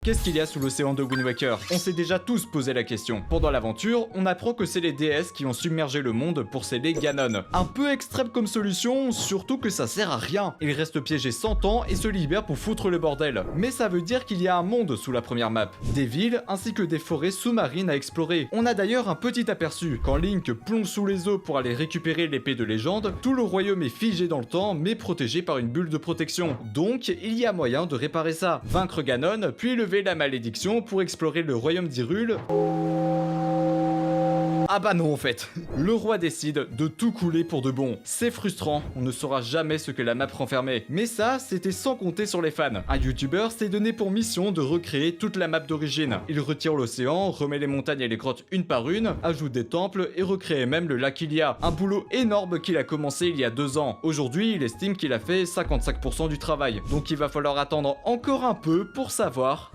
Qu'est-ce qu'il y a sous l'océan de Wind Waker? On s'est déjà tous posé la question. Pendant l'aventure, on apprend que c'est les déesses qui ont submergé le monde pour sceller Ganon. Un peu extrême comme solution, surtout que ça sert à rien. Il reste piégé 100 ans et se libère pour foutre le bordel. Mais ça veut dire qu'il y a un monde sous la première map, des villes ainsi que des forêts sous-marines à explorer. On a d'ailleurs un petit aperçu. Quand Link plonge sous les eaux pour aller récupérer l'épée de légende, tout le royaume est figé dans le temps mais protégé par une bulle de protection. Donc il y a moyen de réparer ça. Vaincre Ganon, puis lever la malédiction pour explorer le royaume d'Hyrule. Ah bah non en fait. Le roi décide de tout couler pour de bon. C'est frustrant, on ne saura jamais ce que la map renfermait. Mais ça, c'était sans compter sur les fans. Un youtubeur s'est donné pour mission de recréer toute la map d'origine. Il retire l'océan, remet les montagnes et les grottes une par une, ajoute des temples et recrée même le lac Hylia. Un boulot énorme qu'il a commencé il y a 2 ans. Aujourd'hui, il estime qu'il a fait 55% du travail. Donc il va falloir attendre encore un peu pour savoir